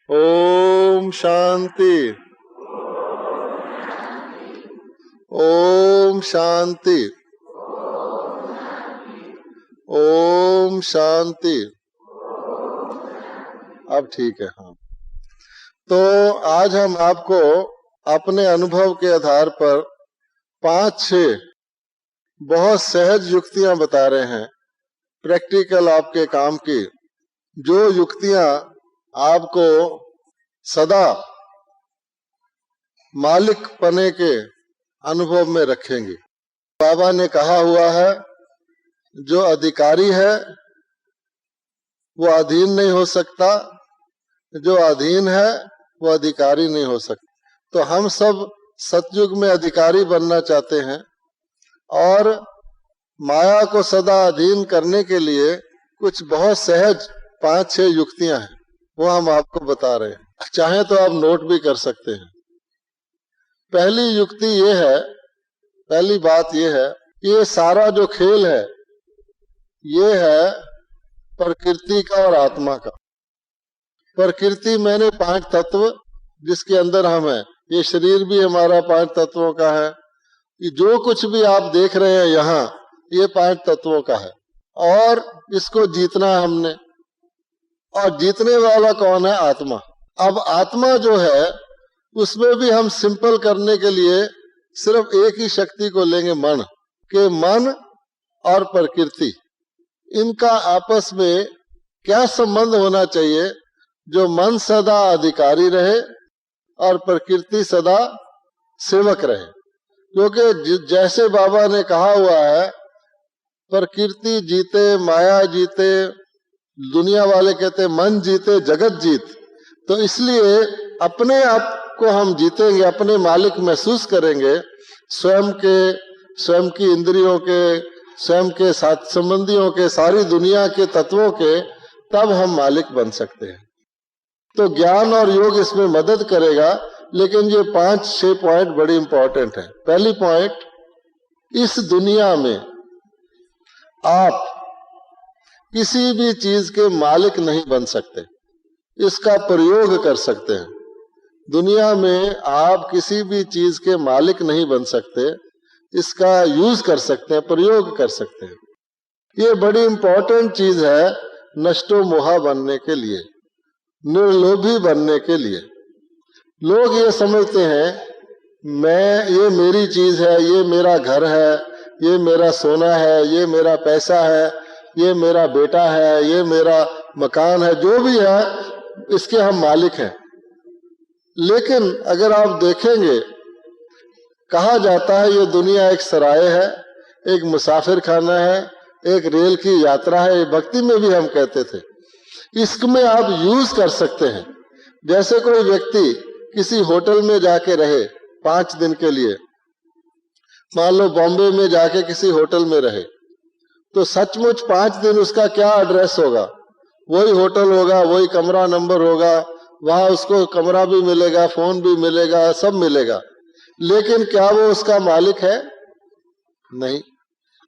ओम शांति। ओम शांति। ओम शांति। अब ठीक है। हाँ, तो आज हम आपको अपने अनुभव के आधार पर 5-6 बहुत सहज युक्तियां बता रहे हैं, प्रैक्टिकल आपके काम की, जो युक्तियां आपको सदा मालिक पने के अनुभव में रखेंगे। बाबा ने कहा हुआ है, जो अधिकारी है वो अधीन नहीं हो सकता, जो अधीन है वो अधिकारी नहीं हो सकता। तो हम सब सतयुग में अधिकारी बनना चाहते हैं और माया को सदा अधीन करने के लिए कुछ बहुत सहज 5-6 युक्तियां हैं, वो हम आपको बता रहे हैं। चाहे तो आप नोट भी कर सकते हैं। पहली युक्ति ये है, पहली बात ये है कि ये सारा जो खेल है ये है प्रकृति का और आत्मा का। प्रकृति मैंने 5 तत्व जिसके अंदर हम हैं, ये शरीर भी हमारा 5 तत्वों का है। ये जो कुछ भी आप देख रहे हैं यहाँ, ये 5 तत्वों का है और इसको जीतना है हमने। और जीतने वाला कौन है? आत्मा। अब आत्मा जो है उसमें भी हम सिंपल करने के लिए सिर्फ एक ही शक्ति को लेंगे, मन के। मन और प्रकृति, इनका आपस में क्या संबंध होना चाहिए? जो मन सदा अधिकारी रहे और प्रकृति सदा सेवक रहे। क्योंकि जैसे बाबा ने कहा हुआ है, प्रकृति जीते माया जीते, दुनिया वाले कहते मन जीते जगत जीत। तो इसलिए अपने आप को हम जीतेंगे, अपने मालिक महसूस करेंगे, स्वयं की इंद्रियों के, स्वयं के साथ संबंधियों के, सारी दुनिया के तत्वों के, तब हम मालिक बन सकते हैं। तो ज्ञान और योग इसमें मदद करेगा, लेकिन ये 5-6 पॉइंट बड़ी इंपॉर्टेंट है। पहली पॉइंट, इस दुनिया में आप किसी भी चीज के मालिक नहीं बन सकते, इसका प्रयोग कर सकते हैं। दुनिया में आप किसी भी चीज के मालिक नहीं बन सकते, इसका यूज कर सकते हैं, प्रयोग कर सकते हैं। ये बड़ी इंपॉर्टेंट चीज है नष्टो मोहा बनने के लिए, निर्लोभी बनने के लिए। लोग ये समझते हैं ये मेरी चीज है, ये मेरा घर है, ये मेरा सोना है, ये मेरा पैसा है, ये मेरा बेटा है, ये मेरा मकान है, जो भी है इसके हम मालिक हैं। लेकिन अगर आप देखेंगे, कहा जाता है ये दुनिया एक सराय है, एक मुसाफिर खाना है, एक रेल की यात्रा है। भक्ति में भी हम कहते थे, इसमें आप यूज कर सकते हैं। जैसे कोई व्यक्ति किसी होटल में जाके रहे 5 दिन के लिए, मान लो बॉम्बे में जाके किसी होटल में रहे, तो सचमुच 5 दिन उसका क्या एड्रेस होगा? वही होटल होगा, वही कमरा नंबर होगा, वहां उसको कमरा भी मिलेगा, फोन भी मिलेगा, सब मिलेगा। लेकिन क्या वो उसका मालिक है? नहीं।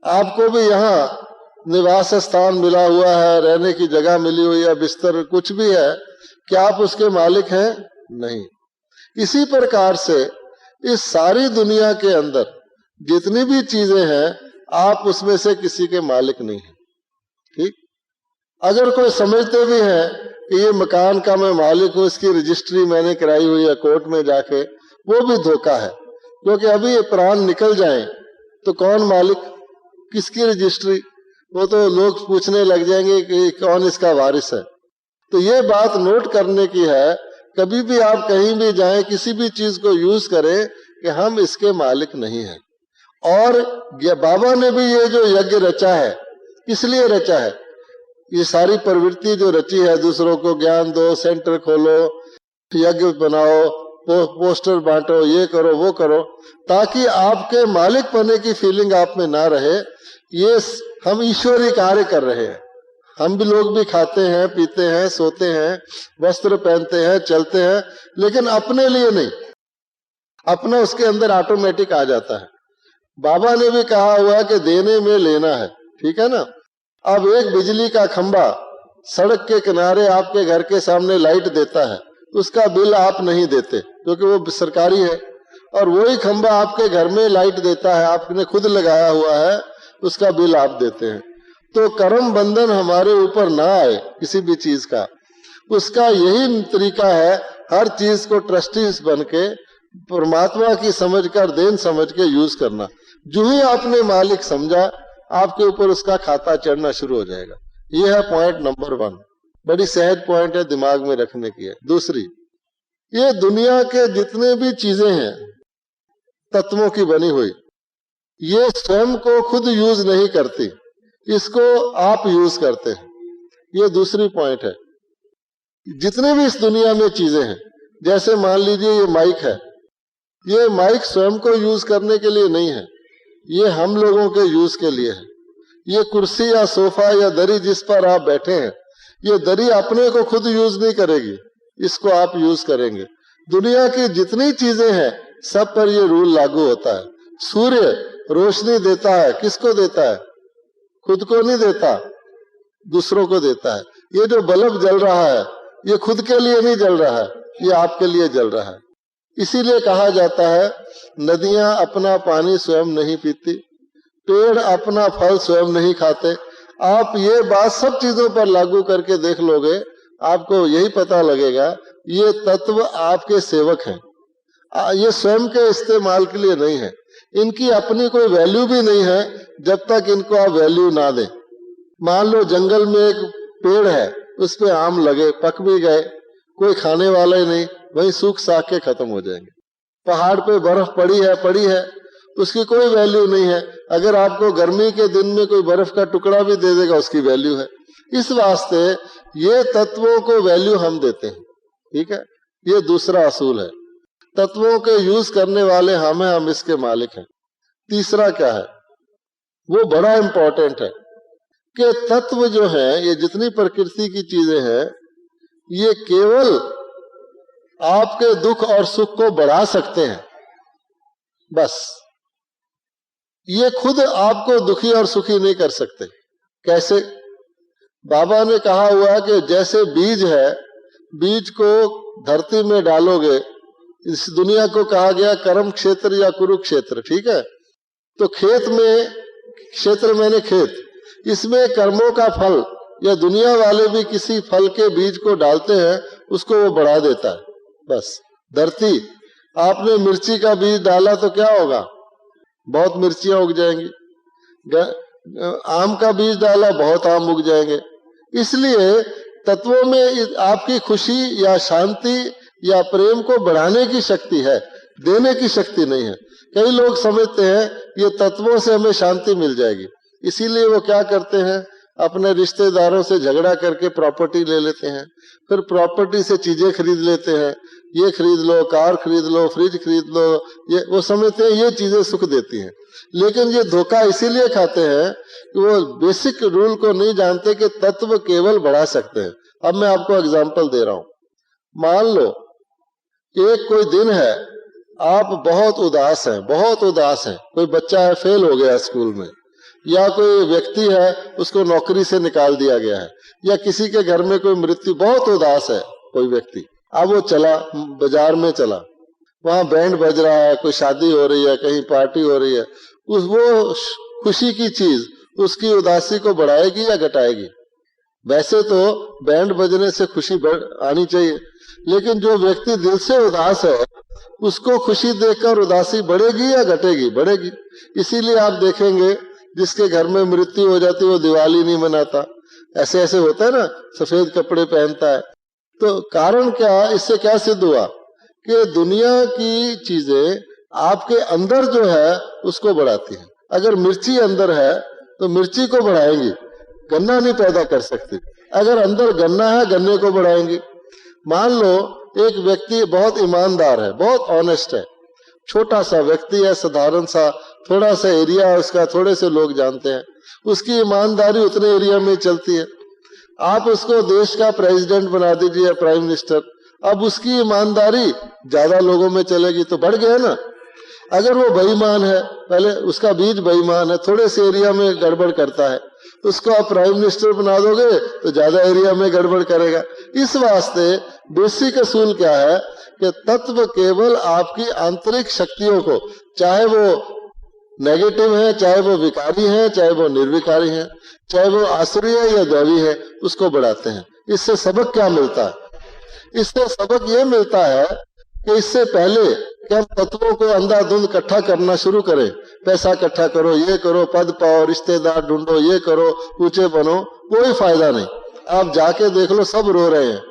आपको भी यहाँ निवास स्थान मिला हुआ है, रहने की जगह मिली हुई है, बिस्तर कुछ भी है, क्या आप उसके मालिक हैं? नहीं। इसी प्रकार से इस सारी दुनिया के अंदर जितनी भी चीजें हैं, आप उसमें से किसी के मालिक नहीं हैं। ठीक? अगर कोई समझते भी है कि ये मकान का मैं मालिक हूं, इसकी रजिस्ट्री मैंने कराई हुई है कोर्ट में जाके, वो भी धोखा है। क्योंकि अभी ये प्राण निकल जाए तो कौन मालिक, किसकी रजिस्ट्री? वो तो लोग पूछने लग जाएंगे कि कौन इसका वारिस है। तो ये बात नोट करने की है, कभी भी आप कहीं भी जाएं, किसी भी चीज को यूज करें कि हम इसके मालिक नहीं हैं। और बाबा ने भी ये जो यज्ञ रचा है, किस लिए रचा है? ये सारी प्रवृत्ति जो रची है, दूसरों को ज्ञान दो, सेंटर खोलो, यज्ञ बनाओ, पोस्टर बांटो, ये करो वो करो, ताकि आपके मालिक पने की फीलिंग आप में ना रहे। ये हम ईश्वरीय कार्य कर रहे हैं। हम भी लोग भी खाते हैं, पीते हैं, सोते हैं, वस्त्र पहनते हैं, चलते हैं, लेकिन अपने लिए नहीं। अपना उसके अंदर ऑटोमेटिक आ जाता है। बाबा ने भी कहा हुआ कि देने में लेना है, ठीक है ना। अब एक बिजली का खंबा सड़क के किनारे आपके घर के सामने लाइट देता है, उसका बिल आप नहीं देते क्योंकि वो सरकारी है, और वही खंबा आपके घर में लाइट देता है, आपने खुद लगाया हुआ है, उसका बिल आप देते हैं। तो कर्म बंधन हमारे ऊपर ना आए किसी भी चीज का, उसका यही तरीका है, हर चीज को ट्रस्टीज बन के परमात्मा की समझकर, देन समझ के यूज करना। जो ही आपने मालिक समझा, आपके ऊपर उसका खाता चढ़ना शुरू हो जाएगा। ये है पॉइंट नंबर 1, बड़ी सहज पॉइंट है, दिमाग में रखने की है। दूसरी, ये दुनिया के जितने भी चीजें हैं तत्वों की बनी हुई, ये स्वयं को खुद यूज नहीं करती, इसको आप यूज करते हैं। ये दूसरी पॉइंट है। जितने भी इस दुनिया में चीजें हैं, जैसे मान लीजिए ये माइक है, ये माइक स्वयं को यूज करने के लिए नहीं है, ये हम लोगों के यूज के लिए है। ये कुर्सी या सोफा या दरी जिस पर आप बैठे हैं, ये दरी अपने को खुद यूज नहीं करेगी, इसको आप यूज करेंगे। दुनिया की जितनी चीजें हैं सब पर ये रूल लागू होता है। सूर्य रोशनी देता है, किसको देता है? खुद को नहीं देता, दूसरों को देता है। ये जो बल्ब जल रहा है ये खुद के लिए नहीं जल रहा है, ये आपके लिए जल रहा है। इसीलिए कहा जाता है नदियां अपना पानी स्वयं नहीं पीती, पेड़ अपना फल स्वयं नहीं खाते। आप ये बात सब चीजों पर लागू करके देख लोगे, आपको यही पता लगेगा ये तत्व आपके सेवक हैं, ये स्वयं के इस्तेमाल के लिए नहीं है। इनकी अपनी कोई वैल्यू भी नहीं है जब तक इनको आप वैल्यू ना दें। मान लो जंगल में एक पेड़ है, उस पे आम लगे, पक भी गए, कोई खाने वाला ही नहीं, वहीं सूख साख के खत्म हो जाएंगे। पहाड़ पे बर्फ पड़ी है, उसकी कोई वैल्यू नहीं है। अगर आपको गर्मी के दिन में कोई बर्फ का टुकड़ा भी दे देगा, उसकी वैल्यू है। इस वास्ते ये तत्वों को वैल्यू हम देते हैं, ठीक है। ये दूसरा असूल है, तत्वों के यूज करने वाले हम हैं, हम इसके मालिक हैं। तीसरा क्या है, वो बड़ा इंपॉर्टेंट है कि तत्व जो है, ये जितनी प्रकृति की चीजें हैं, ये केवल आपके दुख और सुख को बढ़ा सकते हैं, बस। ये खुद आपको दुखी और सुखी नहीं कर सकते। कैसे? बाबा ने कहा हुआ कि जैसे बीज है, बीज को धरती में डालोगे, इस दुनिया को कहा गया कर्म क्षेत्र या कुरुक्षेत्र, ठीक है। तो खेत में, क्षेत्र मैंने खेत, इसमें कर्मों का फल या दुनिया वाले भी किसी फल के बीज को डालते हैं, उसको वो बढ़ा देता है, बस। धरती, आपने मिर्ची का बीज डाला तो क्या होगा? बहुत मिर्चियां उग जाएंगी। आम का बीज डाला, बहुत आम उग जाएंगे। इसलिए तत्वों में आपकी खुशी या शांति या प्रेम को बढ़ाने की शक्ति है, देने की शक्ति नहीं है। कई लोग समझते हैं ये तत्वों से हमें शांति मिल जाएगी, इसीलिए वो क्या करते हैं, अपने रिश्तेदारों से झगड़ा करके प्रॉपर्टी ले लेते हैं, फिर प्रॉपर्टी से चीजें खरीद लेते हैं। ये खरीद लो, कार खरीद लो, फ्रिज खरीद लो, ये वो समझते हैं ये चीजें सुख देती हैं। लेकिन ये धोखा इसीलिए खाते हैं कि वो बेसिक रूल को नहीं जानते कि तत्व केवल बढ़ा सकते हैं। अब मैं आपको एग्जांपल दे रहा हूं। मान लो एक कोई दिन है, आप बहुत उदास हैं, कोई बच्चा है फेल हो गया स्कूल में, या कोई व्यक्ति है उसको नौकरी से निकाल दिया गया है, या किसी के घर में कोई मृत्यु, बहुत उदास है कोई व्यक्ति। अब वो चला बाजार में, चला, वहां बैंड बज रहा है, कोई शादी हो रही है, कहीं पार्टी हो रही है, वो खुशी की चीज उसकी उदासी को बढ़ाएगी या घटाएगी? वैसे तो बैंड बजने से खुशी आनी चाहिए, लेकिन जो व्यक्ति दिल से उदास है उसको खुशी देखकर उदासी बढ़ेगी या घटेगी? बढ़ेगी। इसीलिए आप देखेंगे जिसके घर में मृत्यु हो जाती है वो दिवाली नहीं मनाता, ऐसे ऐसे होता है ना, सफेद कपड़े पहनता है। तो कारण क्या, इससे क्या सिद्ध हुआ कि दुनिया की चीजें आपके अंदर जो है उसको बढ़ाती है। अगर मिर्ची अंदर है तो मिर्ची को बढ़ाएंगी, गन्ना नहीं पैदा कर सकती। अगर अंदर गन्ना है, गन्ने को बढ़ाएंगी। मान लो एक व्यक्ति बहुत ईमानदार है, बहुत ऑनेस्ट है, छोटा सा व्यक्ति है, साधारण सा, थोड़ा सा एरिया है उसका, थोड़े से लोग जानते हैं, उसकी ईमानदारी उतने एरिया में चलती है। आप उसको देश का प्रेसिडेंट बना दीजिए, प्राइम मिनिस्टर, अब उसकी ईमानदारी ज्यादा लोगों में चलेगी तो बढ़ गया ना। अगर वो बेईमान है, पहले उसका बीज बेईमान है, थोड़े से एरिया में गड़बड़ करता है, उसको आप प्राइम मिनिस्टर बना दोगे तो ज्यादा एरिया में गड़बड़ करेगा। इस वास्ते बेसिक असूल क्या है कि तत्व केवल आपकी आंतरिक शक्तियों को, चाहे वो नेगेटिव है, चाहे वो विकारी है, चाहे वो निर्विकारी है, चाहे वो आसुरी है या दैवी है, उसको बढ़ाते हैं। इससे सबक क्या मिलता है? इससे सबक ये मिलता है कि इससे पहले कि हम तत्वों को अंधाधुंध इकट्ठा करना शुरू करें, पैसा इकट्ठा करो, ये करो, पद पाओ, रिश्तेदार ढूंढो, ये करो, ऊंचे बनो, कोई फायदा नहीं। आप जाके देख लो, सब रो रहे हैं।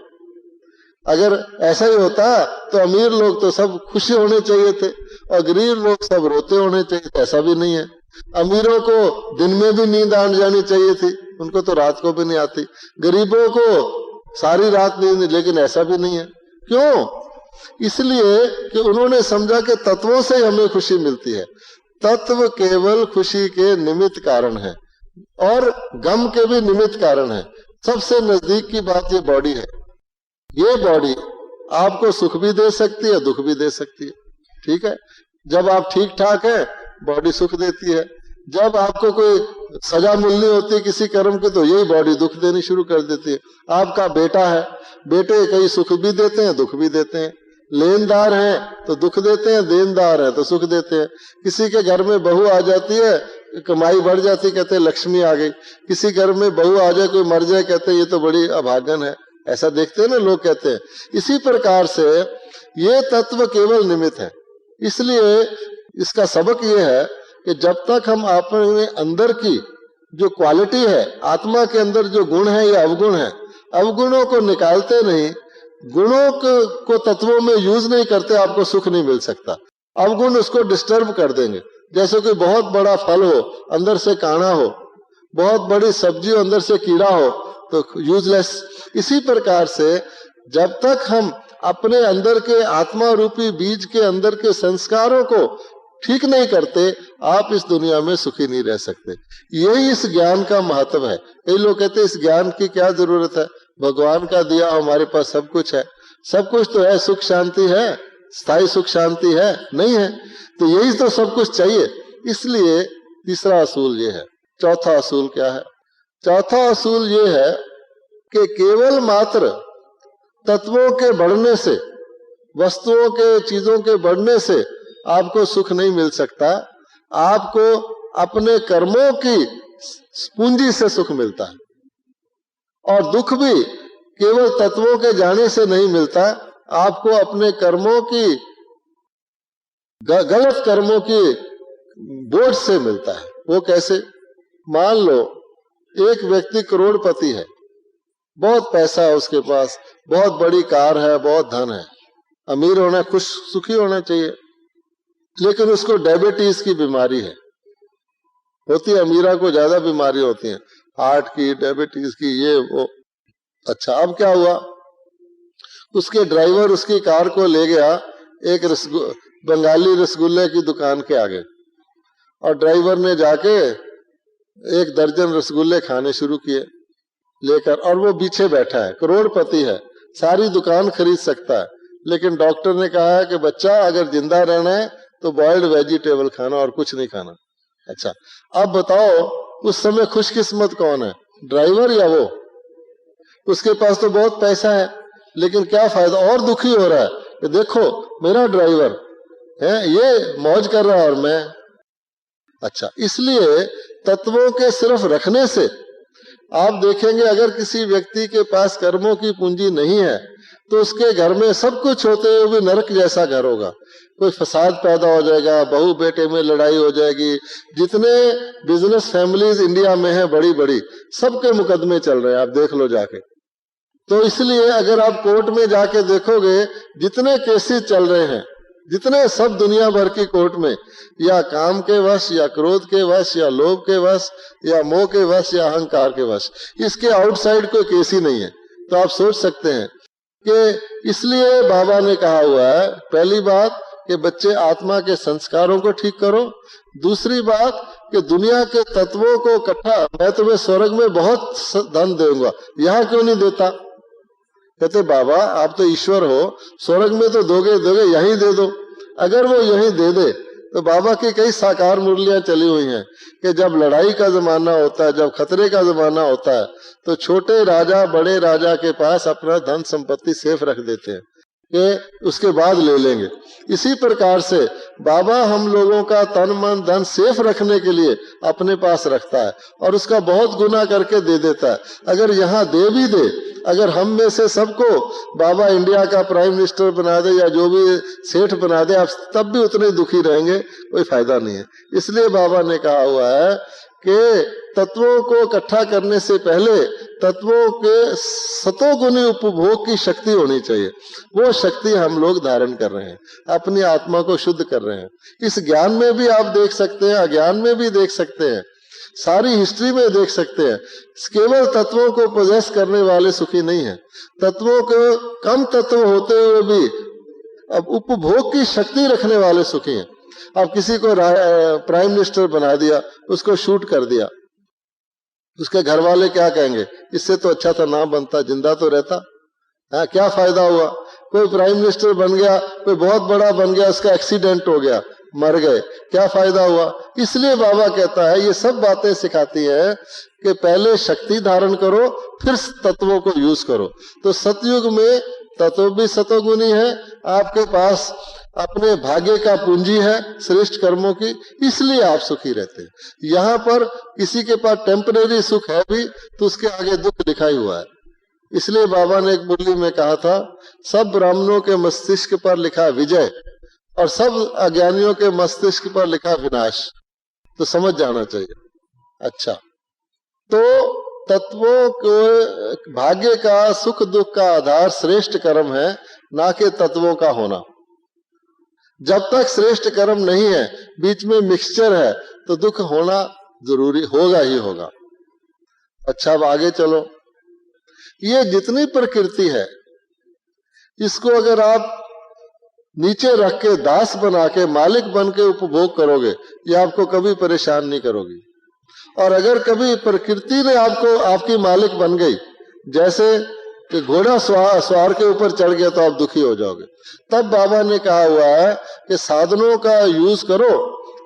अगर ऐसा ही होता तो अमीर लोग तो सब खुशी होने चाहिए थे और गरीब लोग सब रोते होने चाहिए थे। ऐसा भी नहीं है। अमीरों को दिन में भी नींद आ जानी चाहिए थी, उनको तो रात को भी नहीं आती। गरीबों को सारी रात नींद, लेकिन ऐसा भी नहीं है। क्यों? इसलिए कि उन्होंने समझा कि तत्वों से हमें खुशी मिलती है। तत्व केवल खुशी के निमित्त कारण है और गम के भी निमित्त कारण है। सबसे नजदीक की बात ये बॉडी है। ये बॉडी आपको सुख भी दे सकती है, दुख भी दे सकती है। ठीक है, जब आप ठीक ठाक है बॉडी सुख देती है, जब आपको कोई सजा मिलनी होती है किसी कर्म की तो यही बॉडी दुख देनी शुरू कर देती है। आपका बेटा है, बेटे कई सुख भी देते हैं, दुख भी देते हैं। लेनदार हैं तो दुख देते हैं, देनदार है तो सुख देते हैं। किसी के घर में बहू आ जाती है, कमाई बढ़ जाती, कहते हैं लक्ष्मी आ गई। किसी घर में बहू आ जाए, कोई मर जाए, कहते हैं ये तो बड़ी अभागन है। ऐसा देखते हैं ना, लोग कहते हैं। इसी प्रकार से ये तत्व केवल निमित्त है। इसलिए इसका सबक ये है कि जब तक हम अपने अंदर की जो क्वालिटी है, आत्मा के अंदर जो गुण है या अवगुण है, अवगुणों को निकालते नहीं, गुणों को तत्वों में यूज नहीं करते, आपको सुख नहीं मिल सकता। अवगुण उसको डिस्टर्ब कर देंगे। जैसे कोई बहुत बड़ा फल हो, अंदर से काणा हो, बहुत बड़ी सब्जी हो, अंदर से कीड़ा हो, तो यूजलेस। इसी प्रकार से जब तक हम अपने अंदर के आत्मा रूपी बीज के अंदर के संस्कारों को ठीक नहीं करते, आप इस दुनिया में सुखी नहीं रह सकते। यही इस ज्ञान का महत्व है। कई लोग कहते हैं इस ज्ञान की क्या जरूरत है, भगवान का दिया हमारे पास सब कुछ है। सब कुछ तो है, सुख शांति है, स्थायी सुख शांति है? नहीं है। तो यही तो सब कुछ चाहिए। इसलिए तीसरा असूल ये है। चौथा असूल क्या है? चौथा असूल ये है कि केवल मात्र तत्वों के बढ़ने से, वस्तुओं के, चीजों के बढ़ने से आपको सुख नहीं मिल सकता। आपको अपने कर्मों की पूंजी से सुख मिलता है। और दुख भी केवल तत्वों के जाने से नहीं मिलता, आपको अपने कर्मों की, गलत कर्मों की बोझ से मिलता है। वो कैसे? मान लो एक व्यक्ति करोड़पति है, बहुत पैसा है उसके पास, बहुत बड़ी कार है, बहुत धन है, अमीर होना, खुश सुखी होना चाहिए, लेकिन उसको डायबिटीज की बीमारी है। होती है, अमीरा को ज्यादा बीमारी होती है, हार्ट की, डायबिटीज की, ये वो। अच्छा, अब क्या हुआ? उसके ड्राइवर उसकी कार को ले गया एक बंगाली रसगुल्ले की दुकान के आगे, और ड्राइवर ने जाके 1 दर्जन रसगुल्ले खाने शुरू किए लेकर, और वो पीछे बैठा है, करोड़पति है, सारी दुकान खरीद सकता है, लेकिन डॉक्टर ने कहा है कि बच्चा अगर जिंदा रहना है तो बॉइल्ड वेजिटेबल खाना और कुछ नहीं खाना। अच्छा, अब बताओ उस समय खुशकिस्मत कौन है, ड्राइवर या वो? उसके पास तो बहुत पैसा है, लेकिन क्या फायदा, और दुखी हो रहा है कि देखो मेरा ड्राइवर है, ये मौज कर रहा है और मैं। अच्छा, इसलिए तत्वों के सिर्फ रखने से आप देखेंगे, अगर किसी व्यक्ति के पास कर्मों की पूंजी नहीं है तो उसके घर में सब कुछ होते हुए भी नरक जैसा घर होगा। कोई फसाद पैदा हो जाएगा, बहू बेटे में लड़ाई हो जाएगी। जितने बिजनेस फैमिलीज इंडिया में है बड़ी बड़ी, सबके मुकदमे चल रहे हैं, आप देख लो जाके। तो इसलिए अगर आप कोर्ट में जाके देखोगे, जितने केसेस चल रहे हैं, जितने, सब दुनिया भर की कोर्ट में, या काम के वश, या क्रोध के वश, या लोभ के वश, या मोह के वश, या अहंकार के वश, इसके आउटसाइड कोई केस ही नहीं है। तो आप सोच सकते हैं कि इसलिए बाबा ने कहा हुआ है, पहली बात कि बच्चे आत्मा के संस्कारों को ठीक करो, दूसरी बात कि दुनिया के तत्वों को इकट्ठा, मैं तुम्हें स्वर्ग में बहुत धन दूंगा, यहाँ क्यों नहीं देता? कहते बाबा आप तो ईश्वर हो, स्वर्ग में तो दोगे, यहीं दे दो। अगर वो यहीं दे दे तो बाबा की कई साकार मुरलियां चली हुई हैं कि जब लड़ाई का जमाना होता है, जब खतरे का जमाना होता है, तो छोटे राजा बड़े राजा के पास अपना धन संपत्ति सेफ रख देते हैं कि उसके बाद ले लेंगे। इसी प्रकार से बाबा हम लोगों का तन मन धन सेफ रखने के लिए अपने पास रखता है और उसका बहुत गुना करके दे देता है। अगर यहाँ दे भी दे, अगर हम में से सबको बाबा इंडिया का प्राइम मिनिस्टर बना दे या जो भी सेठ बना दे, आप तब भी उतने दुखी रहेंगे, कोई फायदा नहीं है। इसलिए बाबा ने कहा हुआ है कि तत्वों को इकट्ठा करने से पहले तत्वों के सतोगुणी उपभोग की शक्ति होनी चाहिए। वो शक्ति हम लोग धारण कर रहे हैं, अपनी आत्मा को शुद्ध कर रहे हैं। इस ज्ञान में भी आप देख सकते हैं, अज्ञान में भी देख सकते हैं, सारी हिस्ट्री में देख सकते हैं। केवल तत्वों को पोजेस करने वाले सुखी नहीं है, तत्वों को कम तत्व होते हुए भी अब उपभोग की शक्ति रखने वाले सुखी हैं। अब किसी को प्राइम मिनिस्टर बना दिया, उसको शूट कर दिया, उसके घर वाले क्या कहेंगे, इससे तो अच्छा था ना बनता, जिंदा तो रहता। क्या फायदा हुआ? कोई प्राइम मिनिस्टर बन गया, कोई बहुत बड़ा बन गया, उसका एक्सीडेंट हो गया, मर गए, क्या फायदा हुआ? इसलिए बाबा कहता है, ये सब बातें सिखाती है कि पहले शक्ति धारण करो, फिर तत्वों को यूज करो। तो सतयुग में तत्व भी सतोगुणी है, आपके पास अपने भाग्य का पूंजी है श्रेष्ठ कर्मों की, इसलिए आप सुखी रहते हैं। यहाँ पर किसी के पास टेम्परेरी सुख है भी तो उसके आगे दुख लिखा ही हुआ है। इसलिए बाबा ने एक मुरली में कहा था, सब ब्राह्मणों के मस्तिष्क पर लिखा विजय और सब अज्ञानियों के मस्तिष्क पर लिखा विनाश। तो समझ जाना चाहिए। अच्छा, तो तत्वों को भाग्य का सुख दुख का आधार श्रेष्ठ कर्म है, ना कि तत्वों का होना। जब तक श्रेष्ठ कर्म नहीं है, बीच में मिक्सचर है, तो दुख होना जरूरी होगा ही होगा। अच्छा, अब आगे चलो। ये जितनी प्रकृति है, इसको अगर आप नीचे रख के दास बना के मालिक बन के उपभोग करोगे, ये आपको कभी परेशान नहीं करोगी। और अगर कभी प्रकृति ने आपको आपकी मालिक बन गई, जैसे कि घोड़ा सवार के ऊपर चढ़ गया, तो आप दुखी हो जाओगे। तब बाबा ने कहा हुआ है कि साधनों का यूज करो,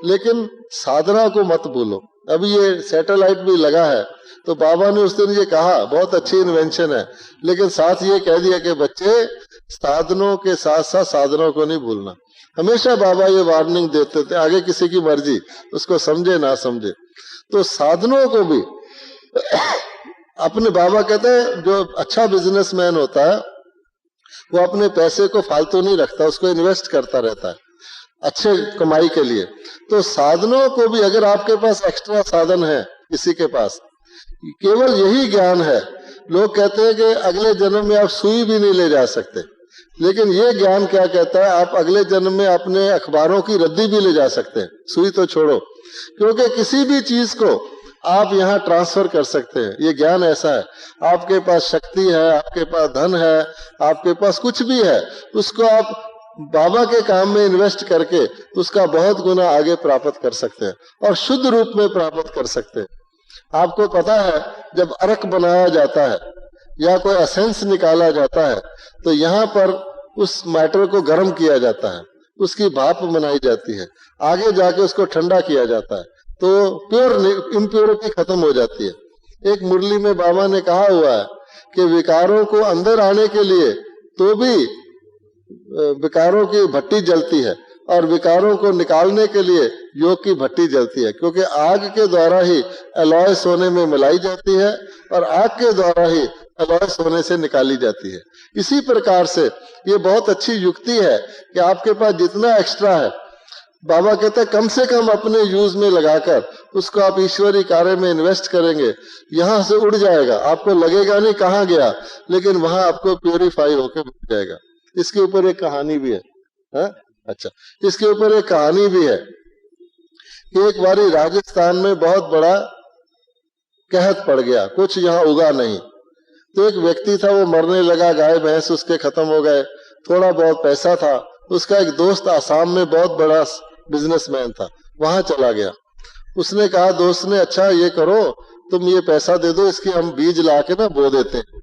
लेकिन साधना को मत भूलो। अभी ये सैटेलाइट भी लगा है, तो बाबा ने उस दिन ये कहा, बहुत अच्छी इन्वेंशन है, लेकिन साथ ये कह दिया कि बच्चे साधनों के साथ साथ साधनों को नहीं भूलना। हमेशा बाबा ये वार्निंग देते थे, आगे किसी की मर्जी, उसको समझे ना समझे। तो साधनों को भी अपने बाबा कहते हैं, जो अच्छा बिजनेसमैन होता है वो अपने पैसे को फालतू नहीं रखता, उसको इन्वेस्ट करता रहता है अच्छे कमाई के लिए। तो साधनों को भी, अगर आपके पास एक्स्ट्रा साधन है, किसी के पास केवल यही ज्ञान है, लोग कहते हैं कि अगले जन्म में आप सुई भी नहीं ले जा सकते, लेकिन ये ज्ञान क्या कहता है, आप अगले जन्म में अपने अखबारों की रद्दी भी ले जा सकते हैं, सुई तो छोड़ो। क्योंकि किसी भी चीज को आप यहाँ ट्रांसफर कर सकते हैं। ये ज्ञान ऐसा है, आपके पास शक्ति है, आपके पास धन है, आपके पास कुछ भी है, उसको आप बाबा के काम में इन्वेस्ट करके उसका बहुत गुना आगे प्राप्त कर सकते हैं और शुद्ध रूप में प्राप्त कर सकते हैं। आपको पता है, जब अर्क बनाया जाता है या कोई एसेंस निकाला जाता है, तो यहाँ पर उस मैटर को गर्म किया जाता है, उसकी भाप बनाई जाती है, आगे जाके उसको ठंडा किया जाता है, तो प्योर इम्प्योरिटी खत्म हो जाती है। एक मुरली में बाबा ने कहा हुआ है कि विकारों को अंदर आने के लिए तो भी विकारों की भट्टी जलती है, और विकारों को निकालने के लिए योग की भट्टी जलती है, क्योंकि आग के द्वारा ही अलॉय सोने में मिलाई जाती है और आग के द्वारा ही अलॉय सोने से निकाली जाती है। इसी प्रकार से ये बहुत अच्छी युक्ति है कि आपके पास जितना एक्स्ट्रा है, बाबा कहते हैं कम से कम अपने यूज में लगाकर उसको आप ईश्वरी कार्य में इन्वेस्ट करेंगे, यहाँ से उड़ जाएगा, आपको लगेगा नहीं कहाँ गया, लेकिन वहां आपको प्योरीफाई होकर मिल जाएगा। इसके ऊपर एक कहानी भी है, अच्छा, इसके ऊपर एक कहानी भी है कि एक बारी राजस्थान में बहुत बड़ा कहत पड़ गया, कुछ यहाँ उगा नहीं, तो एक व्यक्ति था, वो मरने लगा, गाय भैंस उसके खत्म हो गए, थोड़ा बहुत पैसा था, उसका एक दोस्त आसाम में बहुत बड़ा बिजनेसमैन था, वहां चला गया। उसने कहा, दोस्त ने, अच्छा ये करो, तुम ये पैसा दे दो, इसके हम बीज ला के ना बो देते हैं।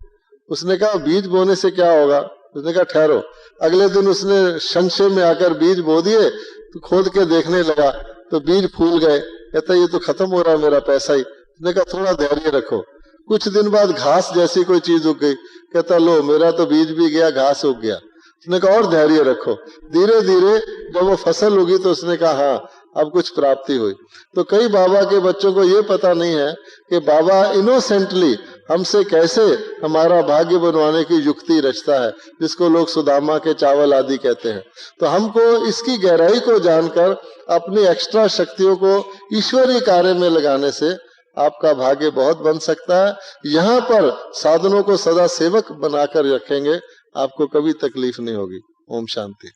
उसने कहा, बीज बोने से क्या होगा? उसने कहा, ठहरो। अगले दिन उसने संशय में आकर बीज बो दिए, तो खोद के देखने लगा तो बीज फूल गए। कहता ये तो खत्म हो रहा है मेरा पैसा ही। उसने कहा थोड़ा धैर्य रखो। कुछ दिन बाद घास जैसी कोई चीज उग गई। कहता लो मेरा तो बीज भी गया, घास उग गया। उसने कहा और धैर्य रखो। धीरे धीरे जब वो फसल उगी तो उसने कहा हाँ अब कुछ प्राप्ति हुई। तो कई बाबा के बच्चों को ये पता नहीं है कि बाबा इनोसेंटली हमसे कैसे हमारा भाग्य बनवाने की युक्ति रचता है, जिसको लोग सुदामा के चावल आदि कहते हैं। तो हमको इसकी गहराई को जानकर अपनी एक्स्ट्रा शक्तियों को ईश्वरीय कार्य में लगाने से आपका भाग्य बहुत बन सकता है। यहाँ पर साधनों को सदा सेवक बनाकर रखेंगे, आपको कभी तकलीफ नहीं होगी। ओम शांति।